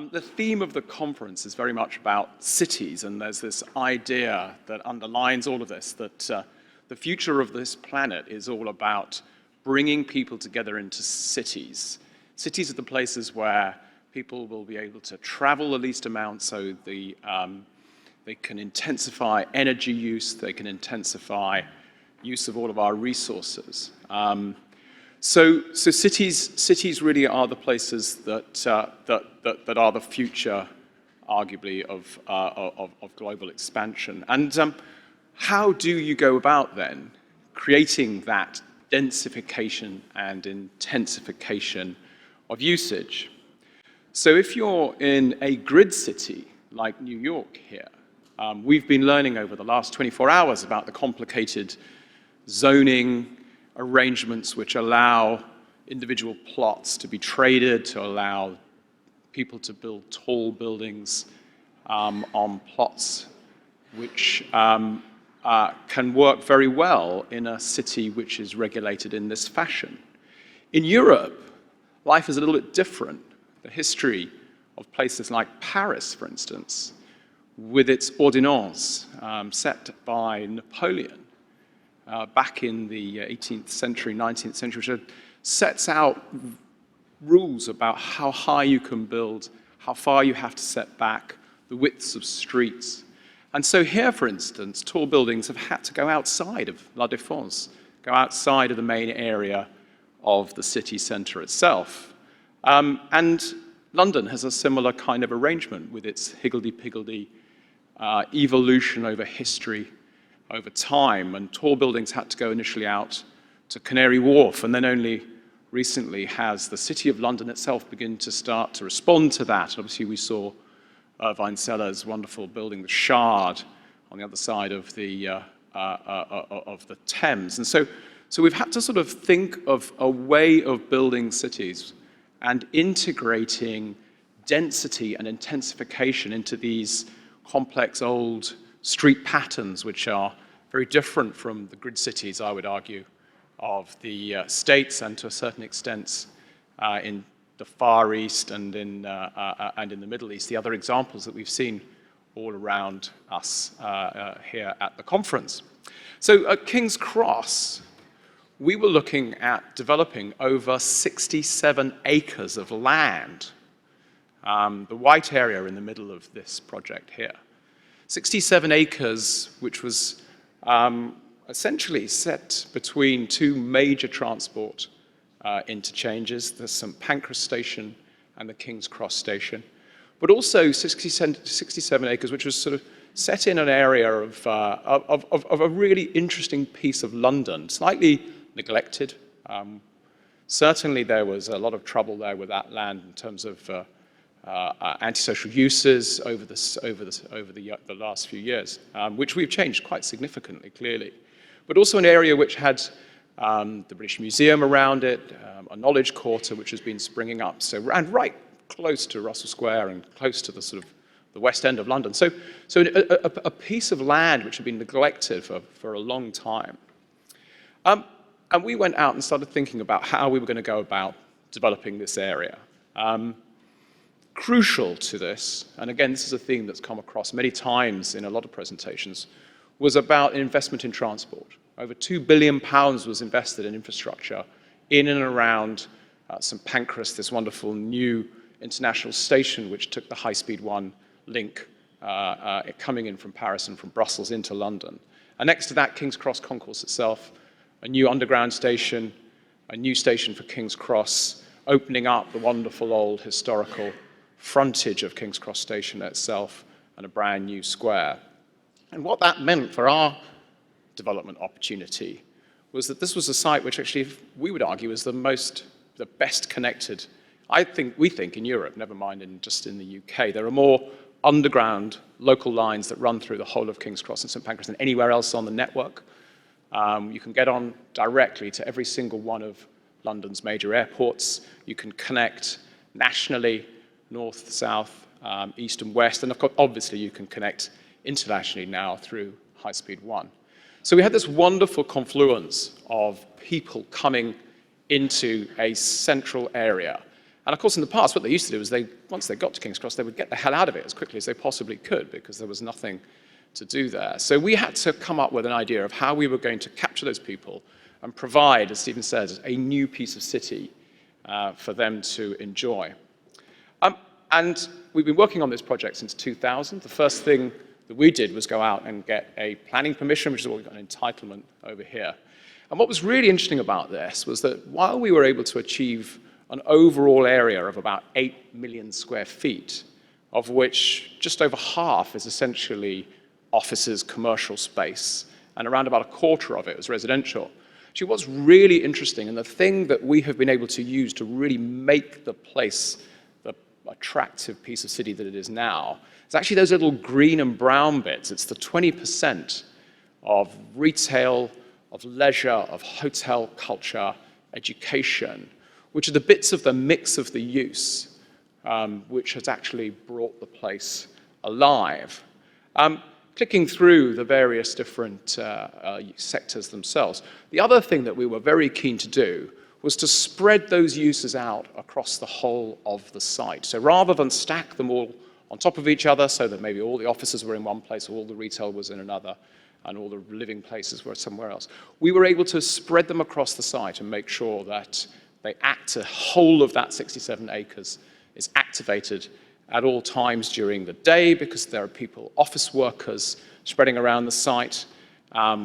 The theme of the conference is very much about cities, and there's this idea that underlines all of this, that the future of this planet is all about bringing people together into cities. Cities are the places where people will be able to travel the least amount, so they can intensify energy use, they can intensify use of all of our resources. So cities really are the places that are the future, arguably, of global expansion. And how do you go about then creating that densification and intensification of usage? So if you're in a grid city like New York here, we've been learning over the last 24 hours about the complicated zoning arrangements which allow individual plots to be traded, to allow people to build tall buildings on plots, which can work very well in a city which is regulated in this fashion. In Europe, life is a little bit different. The history of places like Paris, for instance, with its ordonnance set by Napoleon, back in the 18th century, 19th century, which sets out rules about how high you can build, how far you have to set back, the widths of streets. And so here, for instance, tall buildings have had to go outside of La Défense, go outside of the main area of the city centre itself. And London has a similar kind of arrangement with its higgledy-piggledy evolution over history, over time, and tall buildings had to go initially out to Canary Wharf, and then only recently has the City of London itself begin to start to respond to that. Obviously, we saw Irvine Seller's wonderful building, the Shard, on the other side of the Thames. And so we've had to sort of think of a way of building cities and integrating density and intensification into these complex old street patterns, which are very different from the grid cities, I would argue, of the States and to a certain extent in the Far East and in the Middle East, the other examples that we've seen all around us here at the conference. So at King's Cross, we were looking at developing over 67 acres of land, the white area in the middle of this project here. 67 acres, which was essentially set between two major transport interchanges, the St Pancras station and the King's Cross station, but also 67 acres, which was sort of set in an area of a really interesting piece of London, slightly neglected. Certainly there was a lot of trouble there with that land in terms of antisocial uses over the last few years, which we've changed quite significantly, clearly. But also an area which had the British Museum around it, a knowledge quarter which has been springing up, and right close to Russell Square and close to the sort of the West End of London. So a piece of land which had been neglected for a long time. And we went out and started thinking about how we were going to go about developing this area. Crucial to this, and again, this is a theme that's come across many times in a lot of presentations, was about investment in transport. Over £2 billion was invested in infrastructure in and around St Pancras, this wonderful new international station which took the high-speed 1 link coming in from Paris and from Brussels into London. And next to that, King's Cross Concourse itself, a new underground station, a new station for King's Cross, opening up the wonderful old historical frontage of King's Cross Station itself and a brand new square. And what that meant for our development opportunity was that this was a site which actually, we would argue, is the best connected, we think in Europe, never mind just in the UK. There are more underground local lines that run through the whole of King's Cross and St Pancras than anywhere else on the network. You can get on directly to every single one of London's major airports. You can connect nationally, north, south, east and west, and of course, obviously you can connect internationally now through high-speed 1. So we had this wonderful confluence of people coming into a central area, And of course, in the past, what they used to do is once they got to King's Cross, they would get the hell out of it as quickly as they possibly could because there was nothing to do there. So we had to come up with an idea of how we were going to capture those people and provide, as Stephen says, a new piece of city for them to enjoy. And we've been working on this project since 2000. The first thing that we did was go out and get a planning permission, which is what we've got an entitlement over here. And what was really interesting about this was that while we were able to achieve an overall area of about 8 million square feet, of which just over half is essentially offices, commercial space, and around about a quarter of it is residential. Actually, what's really interesting, and the thing that we have been able to use to really make the place the attractive piece of city that it is now, is actually those little green and brown bits. It's the 20% of retail, of leisure, of hotel culture, education, which are the bits of the mix of the use, which has actually brought the place alive. Clicking through the various different sectors themselves, the other thing that we were very keen to do was to spread those uses out across the whole of the site. So rather than stack them all on top of each other so that maybe all the offices were in one place, all the retail was in another, and all the living places were somewhere else, we were able to spread them across the site and make sure that the whole of that 67 acres is activated at all times during the day because there are people, office workers, spreading around the site.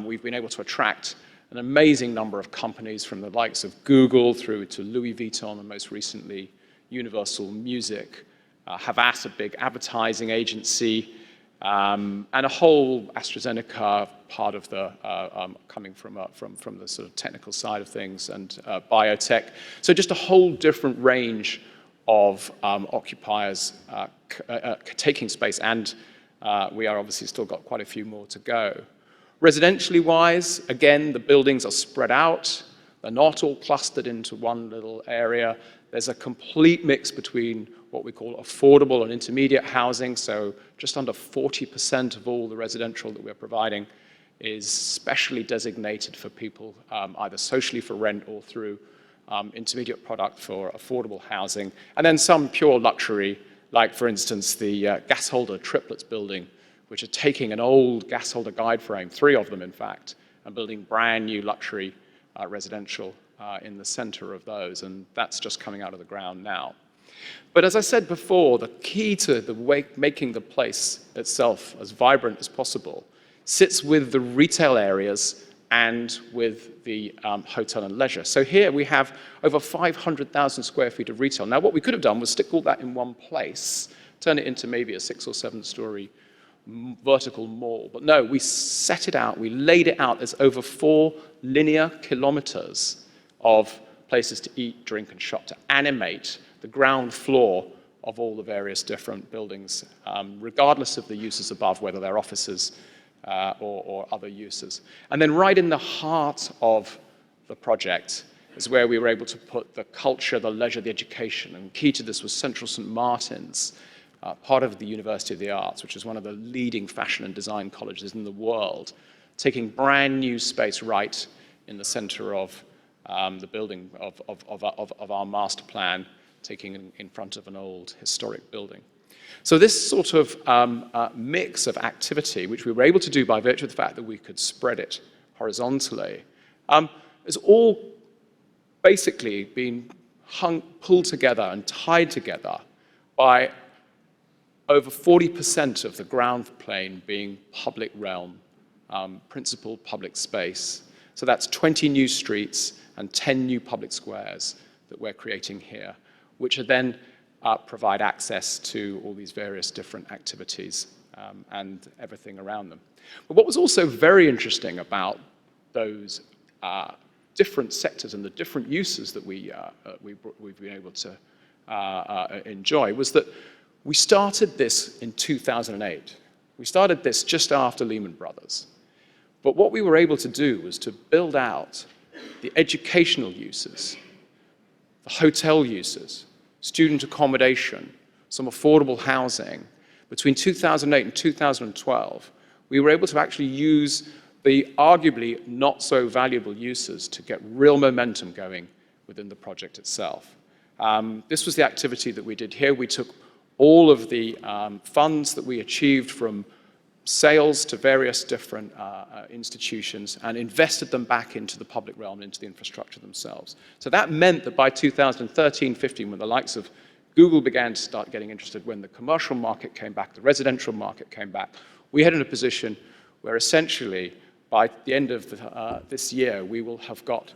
We've been able to attract an amazing number of companies from the likes of Google through to Louis Vuitton and most recently Universal Music, Havas, a big advertising agency, and a whole AstraZeneca part of the, coming from the sort of technical side of things, and biotech. So just a whole different range of occupiers taking space, and we are obviously still got quite a few more to go. Residentially wise, again, the buildings are spread out. They're not all clustered into one little area. There's a complete mix between what we call affordable and intermediate housing, so just under 40% of all the residential that we're providing is specially designated for people, either socially for rent or through intermediate product for affordable housing, and then some pure luxury, like for instance the gas holder triplets building, which are taking an old gas holder guide frame, 3 of them in fact, and building brand new luxury residential in the center of those, and that's just coming out of the ground now. But as I said before, the key to making the place itself as vibrant as possible sits with the retail areas and with the hotel and leisure. So here we have over 500,000 square feet of retail. Now what we could have done was stick all that in one place, turn it into maybe a 6 or 7 story vertical mall. But no, we set it out, we laid it out as over 4 linear kilometers of places to eat, drink, and shop to animate the ground floor of all the various different buildings, regardless of the uses above, whether they're offices or other uses. And then right in the heart of the project is where we were able to put the culture, the leisure, the education. And key to this was Central St. Martin's, part of the University of the Arts, which is one of the leading fashion and design colleges in the world, taking brand new space right in the center of the building of our master plan, taking in front of an old historic building. So this sort of mix of activity, which we were able to do by virtue of the fact that we could spread it horizontally, has all basically been pulled together and tied together by over 40% of the ground plane being public realm, principal public space. So that's 20 new streets and 10 new public squares that we're creating here, which are then provide access to all these various different activities and everything around them. But what was also very interesting about those different sectors and the different uses that we've been able to enjoy was that we started this in 2008. We started this just after Lehman Brothers. But what we were able to do was to build out the educational uses, the hotel uses, student accommodation, some affordable housing. Between 2008 and 2012, we were able to actually use the arguably not so valuable uses to get real momentum going within the project itself. This was the activity that we did here. We took all of the funds that we achieved from sales to various different institutions and invested them back into the public realm, into the infrastructure themselves. So that meant that by 2013-15, when the likes of Google began to start getting interested, when the commercial market came back, the residential market came back, we had in a position where essentially by the end of this year, we will have got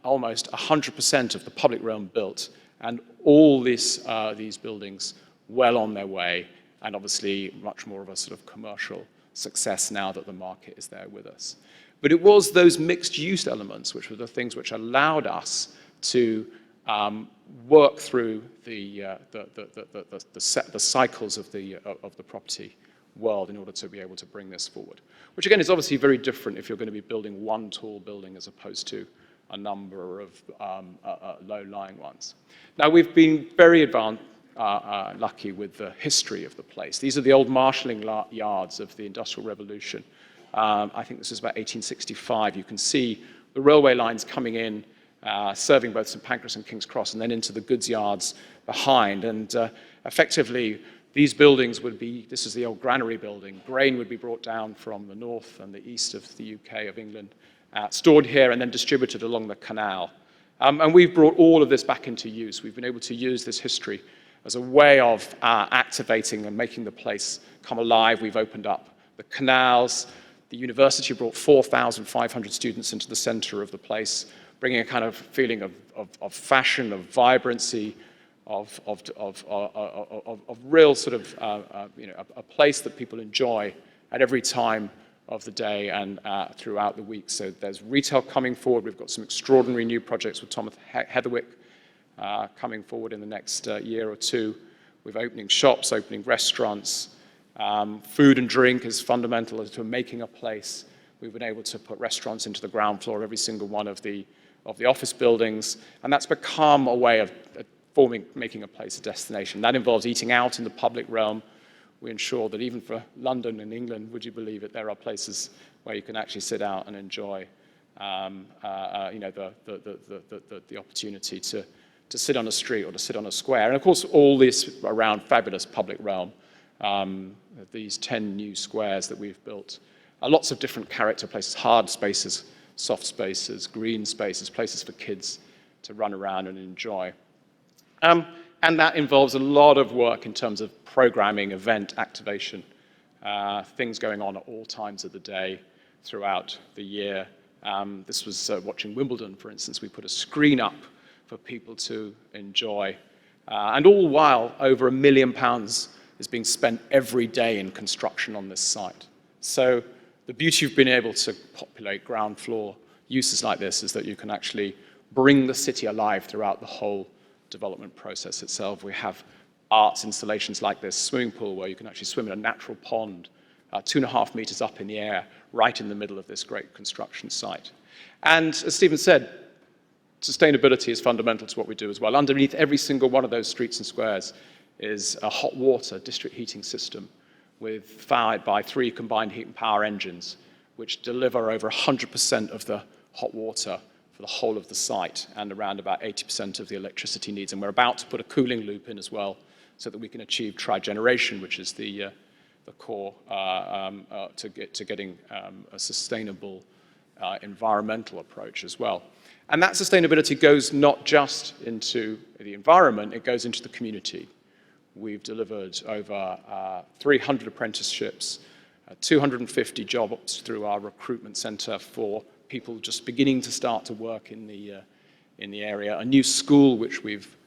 almost 100% of the public realm built and all these buildings well on their way, and obviously much more of a sort of commercial success now that the market is there with us. But it was those mixed-use elements which were the things which allowed us to work through the cycles of the property world in order to be able to bring this forward. Which again is obviously very different if you're going to be building one tall building as opposed to a number of low-lying ones. Now we've been very lucky with the history of the place. These are the old marshalling yards of the Industrial Revolution. I think this is about 1865. You can see the railway lines coming in, serving both St Pancras and King's Cross, and then into the goods yards behind. And effectively, these buildings would be, this is the old granary building. Grain would be brought down from the north and the east of the UK, of England, stored here and then distributed along the canal. And we've brought all of this back into use. We've been able to use this history as a way of activating and making the place come alive. We've opened up the canals. The university brought 4,500 students into the center of the place, bringing a kind of feeling of fashion, of vibrancy, of real sort of, a place that people enjoy at every time of the day and throughout the week. So there's retail coming forward. We've got some extraordinary new projects with Thomas Heatherwick coming forward in the next year or two. We're opening shops, opening restaurants. Food and drink is fundamental to making a place. We've been able to put restaurants into the ground floor of every single one of the office buildings, and that's become a way of making a place a destination. That involves eating out in the public realm. We ensure that even for London and England, would you believe it, there are places where you can actually sit out and enjoy the opportunity to sit on a street or to sit on a square. And of course, all this around fabulous public realm, these 10 new squares that we've built. Lots of different character places, hard spaces, soft spaces, green spaces, places for kids to run around and enjoy. And that involves a lot of work in terms of programming, event activation, things going on at all times of the day throughout the year. This was watching Wimbledon, for instance. We put a screen up for people to enjoy. And all while over £1 million is being spent every day in construction on this site. So the beauty of being able to populate ground floor uses like this is that you can actually bring the city alive throughout the whole development process itself. We have arts installations like this swimming pool where you can actually swim in a natural pond 2.5 meters up in the air, right in the middle of this great construction site. And as Stephen said, sustainability is fundamental to what we do as well. Underneath every single one of those streets and squares is a hot water district heating system fired by 3 combined heat and power engines, which deliver over 100% of the hot water for the whole of the site and around about 80% of the electricity needs. And we're about to put a cooling loop in as well so that we can achieve trigeneration, which is the core to getting a sustainable environmental approach as well. And that sustainability goes not just into the environment, it goes into the community. We've delivered over 300 apprenticeships, 250 jobs through our recruitment center for people just beginning to start to work in the area, a new school which we've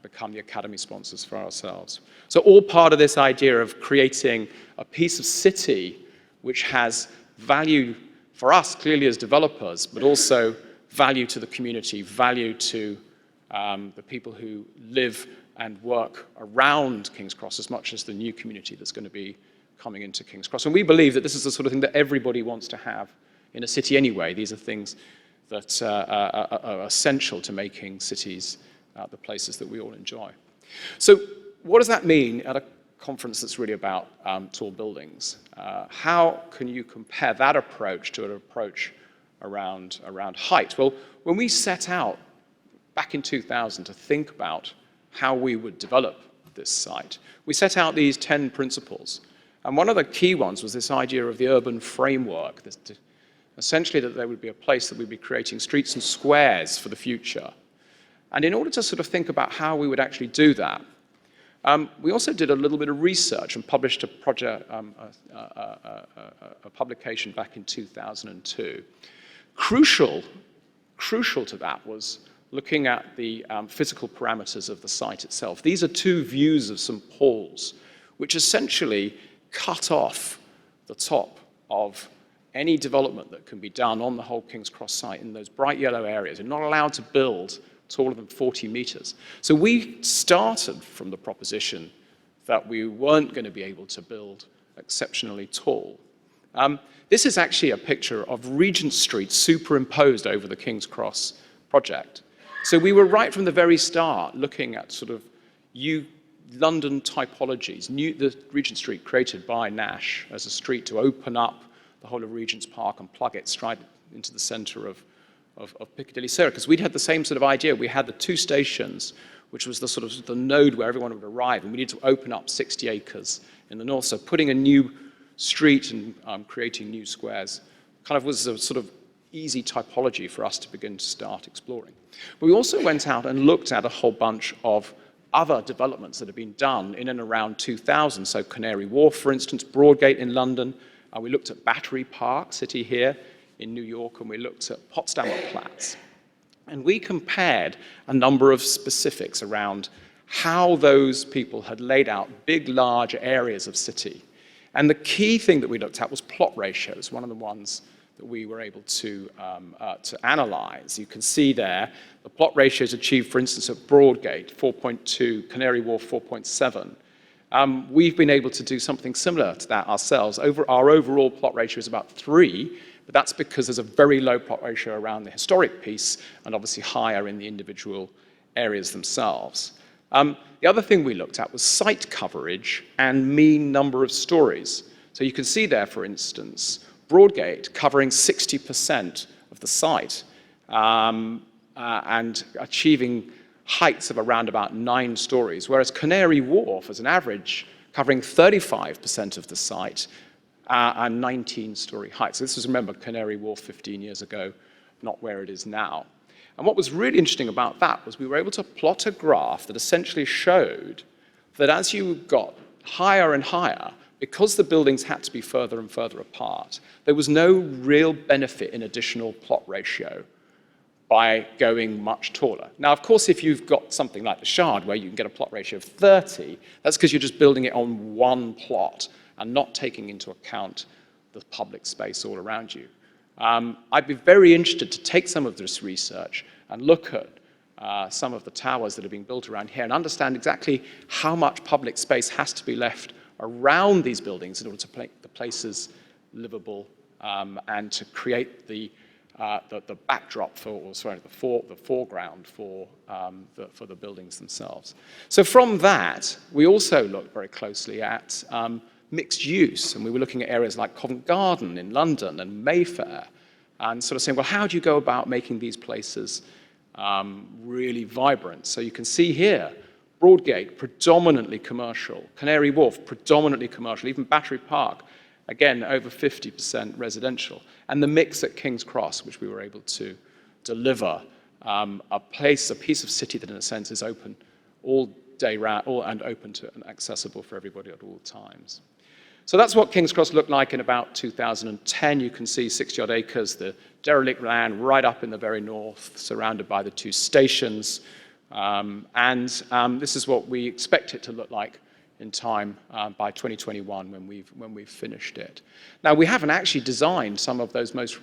become the academy sponsors for ourselves. So all part of this idea of creating a piece of city which has value for us, clearly as developers, but also value to the community, value to the people who live and work around King's Cross as much as the new community that's going to be coming into King's Cross. And we believe that this is the sort of thing that everybody wants to have in a city anyway. These are things that are essential to making cities the places that we all enjoy. So what does that mean at a conference that's really about tall buildings? How can you compare that approach to an approach around height? Well, when we set out back in 2000 to think about how we would develop this site. We set out these 10 principles. And one of the key ones was this idea of the urban framework, essentially that there would be a place that we'd be creating streets and squares for the future. And in order to sort of think about how we would actually do that, we also did a little bit of research and published a publication back in 2002. Crucial to that was looking at the physical parameters of the site itself. These are two views of St. Paul's, which essentially cut off the top of any development that can be done on the whole King's Cross site in those bright yellow areas. You're not allowed to build taller than 40 meters. So we started from the proposition that we weren't going to be able to build exceptionally tall. This is actually a picture of Regent Street superimposed over the King's Cross project. So we were right from the very start looking at sort of London typologies, the Regent Street created by Nash as a street to open up the whole of Regent's Park and plug it straight into the center of Piccadilly Circus. We'd had the same sort of idea. We had the two stations, which was the sort of the node where everyone would arrive, and we needed to open up 60 acres in the north. So putting a new street and creating new squares kind of was a sort of easy typology for us to begin to start exploring. But we also went out and looked at a whole bunch of other developments that have been done in and around 2000. So Canary Wharf, for instance, Broadgate in London. We looked at Battery Park City here in New York, and we looked at Potsdamer Platz. And we compared a number of specifics around how those people had laid out big, large areas of city. And the key thing that we looked at was plot ratios, one of the ones that we were able to analyze. You can see there the plot ratios achieved, for instance, at Broadgate, 4.2, Canary Wharf, 4.7. We've been able to do something similar to that ourselves. Our overall plot ratio is about 3, but that's because there's a very low plot ratio around the historic piece and obviously higher in the individual areas themselves. The other thing we looked at was site coverage and mean number of stories. So you can see there, for instance, Broadgate covering 60% of the site and achieving heights of around about 9 stories, whereas Canary Wharf, as an average, covering 35% of the site and 19-story heights. So this was, remember, Canary Wharf 15 years ago, not where it is now. And what was really interesting about that was we were able to plot a graph that essentially showed that as you got higher and higher, because the buildings had to be further and further apart, there was no real benefit in additional plot ratio by going much taller. Now, of course, if you've got something like the Shard where you can get a plot ratio of 30, that's because you're just building it on one plot and not taking into account the public space all around you. I'd be very interested to take some of this research and look at some of the towers that are being built around here and understand exactly how much public space has to be left around these buildings in order to make the places livable and to create the backdrop the foreground for the buildings themselves. So from that, we also looked very closely at mixed use, and we were looking at areas like Covent Garden in London and Mayfair, and sort of saying, well, how do you go about making these places really vibrant? So you can see here, Broadgate, predominantly commercial. Canary Wharf, predominantly commercial. Even Battery Park, again, over 50% residential. And the mix at King's Cross, which we were able to deliver, a piece of city that, in a sense, is open all day round, and open to and accessible for everybody at all times. So that's what King's Cross looked like in about 2010. You can see 60-odd acres, the derelict land right up in the very north, surrounded by the 2 stations. This is what we expect it to look like in time by 2021 when we've finished it. Now, we haven't actually designed some of those most,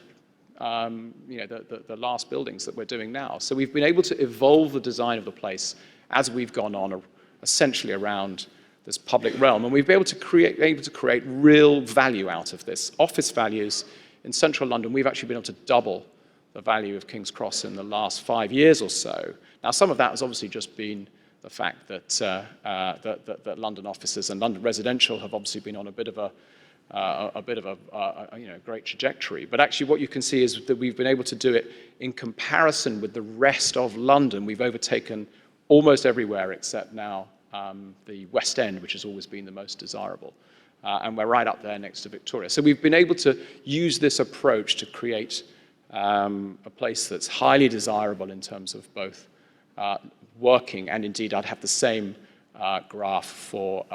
the last buildings that we're doing now. So we've been able to evolve the design of the place as we've gone on, essentially around this public realm. And we've been able to create real value out of this. Office values in central London, we've actually been able to double the value of King's Cross in the last 5 years or so. Now, some of that has obviously just been the fact that London offices and London residential have obviously been on a bit of a bit of a great trajectory. But actually what you can see is that we've been able to do it in comparison with the rest of London. We've overtaken almost everywhere except now the West End, which has always been the most desirable. And we're right up there next to Victoria. So we've been able to use this approach to create a place that's highly desirable in terms of both working, and indeed I'd have the same graph for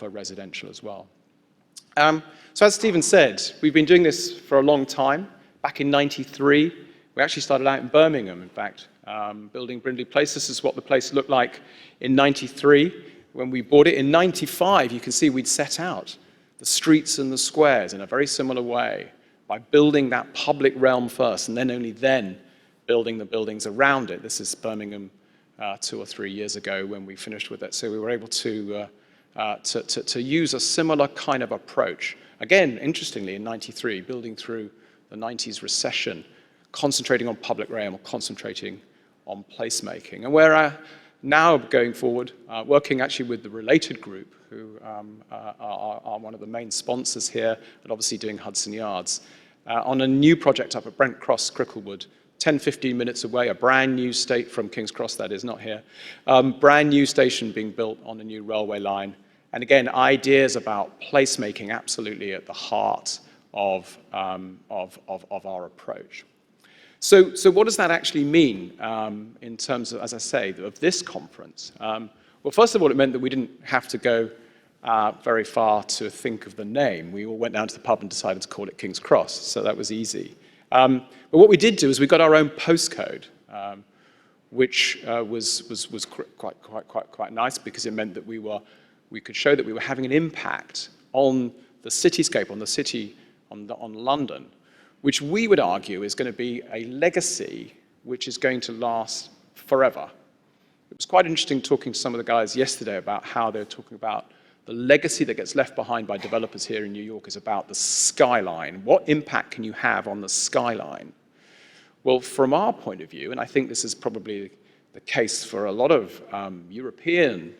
residential as well. So as Stephen said, we've been doing this for a long time. Back in '93, we actually started out in Birmingham, in fact, building Brindley Place. This is what the place looked like in '93 when we bought it. In '95, you can see we'd set out the streets and the squares in a very similar way by building that public realm first, and then only then building the buildings around it. This is Birmingham 2 or 3 years ago when we finished with it. So we were able to use a similar kind of approach. Again, interestingly, in '93, building through the '90s recession, concentrating on public realm, concentrating on placemaking. And we're now going forward, working actually with the Related Group, who are one of the main sponsors here, and obviously doing Hudson Yards, on a new project up at Brent Cross, Cricklewood, 10, 15 minutes away, a brand new from King's Cross, that is, not here. Brand new station being built on a new railway line. And again, ideas about placemaking absolutely at the heart of our approach. So what does that actually mean in terms of, as I say, of this conference? Well, first of all, it meant that we didn't have to go very far to think of the name. We all went down to the pub and decided to call it King's Cross, so that was easy. But what we did do is we got our own postcode, which was quite nice because it meant that we could show that we were having an impact on the cityscape, on the city, on London, which we would argue is going to be a legacy which is going to last forever. It was quite interesting talking to some of the guys yesterday about how they're talking about the legacy that gets left behind by developers here in New York is about the skyline. What impact can you have on the skyline? Well, from our point of view, and I think this is probably the case for a lot of European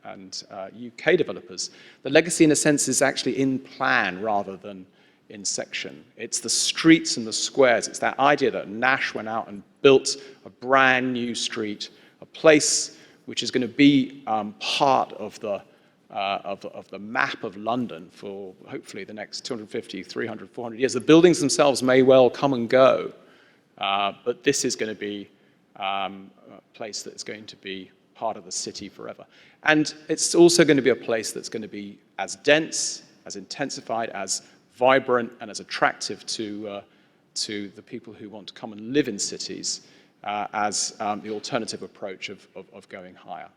and UK developers, the legacy in a sense is actually in plan rather than in section. It's the streets and the squares. It's that idea that Nash went out and built a brand new street, a place which is going to be part of the map of London for hopefully the next 250, 300, 400 years. The buildings themselves may well come and go, but this is going to be a place that's going to be part of the city forever. And it's also going to be a place that's going to be as dense, as intensified, as vibrant, and as attractive to the people who want to come and live in cities as the alternative approach of going higher.